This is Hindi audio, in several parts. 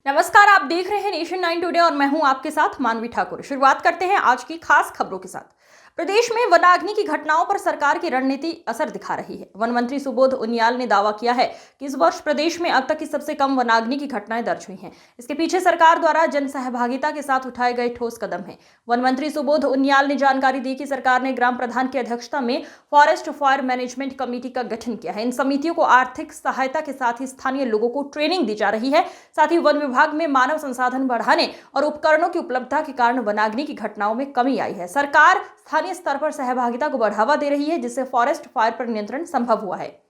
नमस्कार, आप देख रहे हैं नेशन 9 टुडे और मैं हूं आपके साथ मानवी ठाकुर। शुरुआत करते हैं आज की खास खबरों के साथ। प्रदेश में वनाग्नि की घटनाओं पर सरकार की रणनीति असर दिखा रही है। वन मंत्री सुबोध उनियाल ने दावा किया है कि इस वर्ष प्रदेश में अब तक की सबसे कम वनाग्नि की घटनाएं दर्ज हुई हैं। इसके पीछे सरकार द्वारा जन सहभागिता के साथ उठाए गए ठोस कदम हैं। वन मंत्री सुबोध उनियाल ने जानकारी दी कि सरकार ने ग्राम प्रधान की अध्यक्षता में फॉरेस्ट फायर मैनेजमेंट कमेटी का गठन किया है। इन समितियों को आर्थिक सहायता के साथ ही स्थानीय लोगों को ट्रेनिंग दी जा रही है। साथ ही वन विभाग में मानव संसाधन बढ़ाने और उपकरणों की उपलब्धता के कारण वनाग्नि की घटनाओं में कमी आई है। सरकार स्थानीय स्तर पर सहभागिता को बढ़ावा दे रही है, जिससे फॉरेस्ट फायर पर नियंत्रण संभव हुआ है।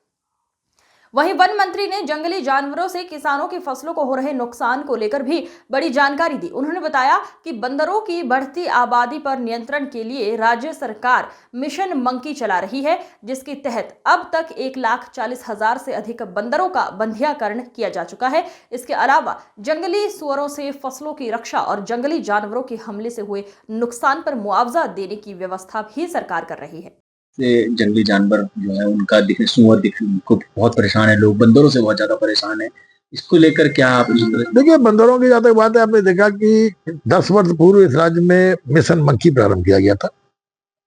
वहीं वन मंत्री ने जंगली जानवरों से किसानों की फसलों को हो रहे नुकसान को लेकर भी बड़ी जानकारी दी। उन्होंने बताया कि बंदरों की बढ़ती आबादी पर नियंत्रण के लिए राज्य सरकार मिशन मंकी चला रही है, जिसके तहत अब तक 1,40,000 से अधिक बंदरों का बंधियाकरण किया जा चुका है। इसके अलावा जंगली सुअरों से फसलों की रक्षा और जंगली जानवरों के हमले से हुए नुकसान पर मुआवजा देने की व्यवस्था भी सरकार कर रही है। से जंगली जानवर जो है उनका दिखने सुअर दिखने को बहुत परेशान है, लोग बंदरों से बहुत ज्यादा परेशान है। इसको लेकर क्या आप देखिए, बंदरों की जहाँ तक बात है, आपने देखा कि 10 वर्ष पूर्व इस राज्य में मिशन मंकी प्रारंभ किया गया था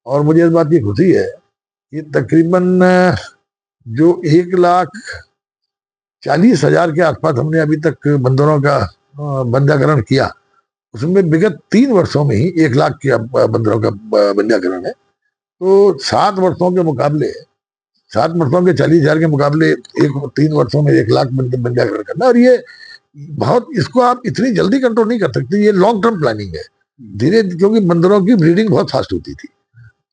और मुझे इस बात की खुशी है कि तकरीबन जो 1,40,000 के आसपास हमने अभी तक बंदरों का बंध्याकरण किया, उसमें विगत 3 वर्षों में ही 1 लाख के बंदरों का बंध्याकरण है। तो 7 वर्षों के मुकाबले 7 वर्षों के 40,000 के मुकाबले 3 वर्षों में 1 लाख बंध्याकरण करना, और ये बहुत, इसको आप इतनी जल्दी कंट्रोल नहीं कर सकते। ये लॉन्ग टर्म प्लानिंग है, धीरे, क्योंकि बंदरों की ब्रीडिंग बहुत फास्ट होती थी।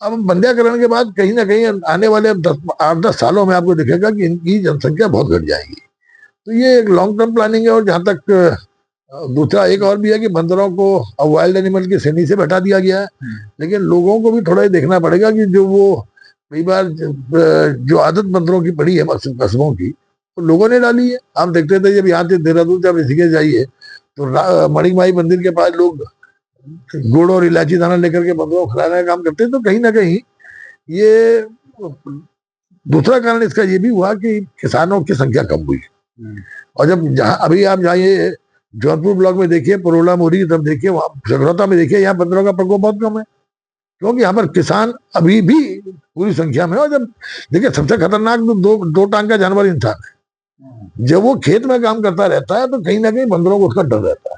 अब बंध्याकरण के बाद कहीं ना कहीं आने वाले 8-10 सालों में आपको दिखेगा कि इनकी जनसंख्या बहुत घट जाएगी। तो ये एक लॉन्ग टर्म प्लानिंग है। और जहां तक दूसरा एक और भी है कि बंदरों को अब वाइल्ड एनिमल की श्रेणी से हटा दिया गया है, लेकिन लोगों को भी थोड़ा ये देखना पड़ेगा कि जो वो कई बार जो आदत बंदरों की पड़ी है कस्बों की, तो लोगों ने डाली है। आप देखते थे जब यहाँ से देहरादून जब ऋषिकेश जाइए तो मणिमाई मंदिर के पास लोग गुड़ और इलायची दाना लेकर के बंदरों को खिलाने का काम करते हैं। तो कहीं ना कहीं ये दूसरा कारण इसका ये भी हुआ कि किसानों की संख्या कम हुई। और जब जहाँ अभी आप जाइए जौनपुर ब्लॉक में देखिए, परोला मोरी तब देखिए, वहां जगरौता में देखिए, यहाँ बंदरों का प्रकोप बहुत कम है, क्योंकि यहाँ पर किसान अभी भी पूरी संख्या में है। और जब देखिए, सबसे खतरनाक तो दो टांग का जानवर इंसान है। जब वो खेत में काम करता रहता है तो कहीं ना कहीं बंदरों को उसका डर रहता है।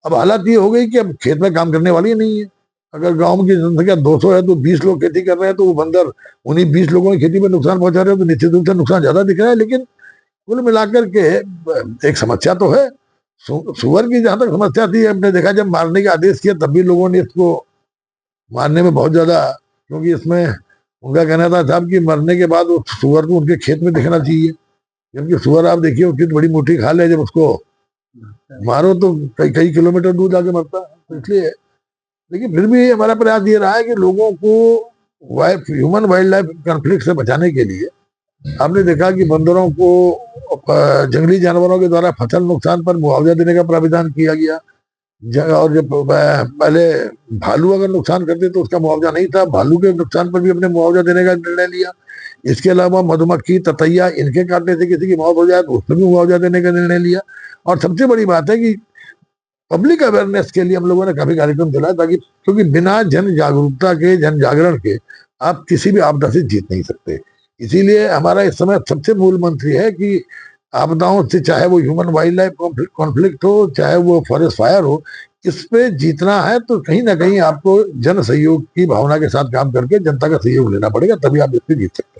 अब हालत ये हो गई कि अब खेत में काम करने वाली नहीं है। अगर गांव की जनसंख्या 200 है तो 20 लोग खेती कर रहे हैं, तो वो बंदर उन्हीं 20 लोगों की खेती में नुकसान पहुंचा रहे हैं, तो निश्चित रूप से नुकसान ज्यादा दिख रहा है। लेकिन कुल मिलाकर के एक समस्या तो है। सुअर की जहां तक समस्या थी, हमने देखा जब मारने का आदेश किया तब भी लोगों ने इसको मारने में बहुत ज्यादा, क्योंकि इसमें उनका कहना था साहब कि मरने के बाद उस सुअर को उनके खेत में दिखना चाहिए, क्योंकि सुअर आप देखिए वो कितनी बड़ी मोटी खाल है, जब उसको मारो तो कई कई किलोमीटर दूर जाके मरता है। तो इसलिए, लेकिन फिर भी हमारा प्रयास ये रहा है कि लोगों को ह्यूमन वाइल्ड लाइफ कॉन्फ्लिक्ट से बचाने के लिए आपने देखा कि बंदरों को जंगली जानवरों के द्वारा फसल नुकसान पर मुआवजा देने का प्राविधान किया गया। और जब पहले भालू अगर नुकसान करते तो उसका मुआवजा नहीं था, भालू के नुकसान पर भी हमने मुआवजा देने का निर्णय लिया। इसके अलावा मधुमक्खी, ततैया, इनके काटने से किसी की मौत हो जाए तो उसमें भी मुआवजा देने का निर्णय लिया। और सबसे बड़ी बात है कि पब्लिक अवेयरनेस के लिए हम लोगों ने काफी कार्यक्रम चलाया, ताकि, क्योंकि बिना जन जागरूकता के, जन जागरण के आप किसी भी आपदा से जीत नहीं सकते। इसीलिए हमारा इस समय सबसे मूल मंत्र है कि आपदाओं से, चाहे वो ह्यूमन वाइल्ड लाइफ कॉन्फ्लिक्ट हो, चाहे वो फॉरेस्ट फायर हो, इस पे जीतना है तो कहीं ना कहीं आपको जन सहयोग की भावना के साथ काम करके जनता का सहयोग लेना पड़ेगा, तभी आप इस पे जीत सकते हैं।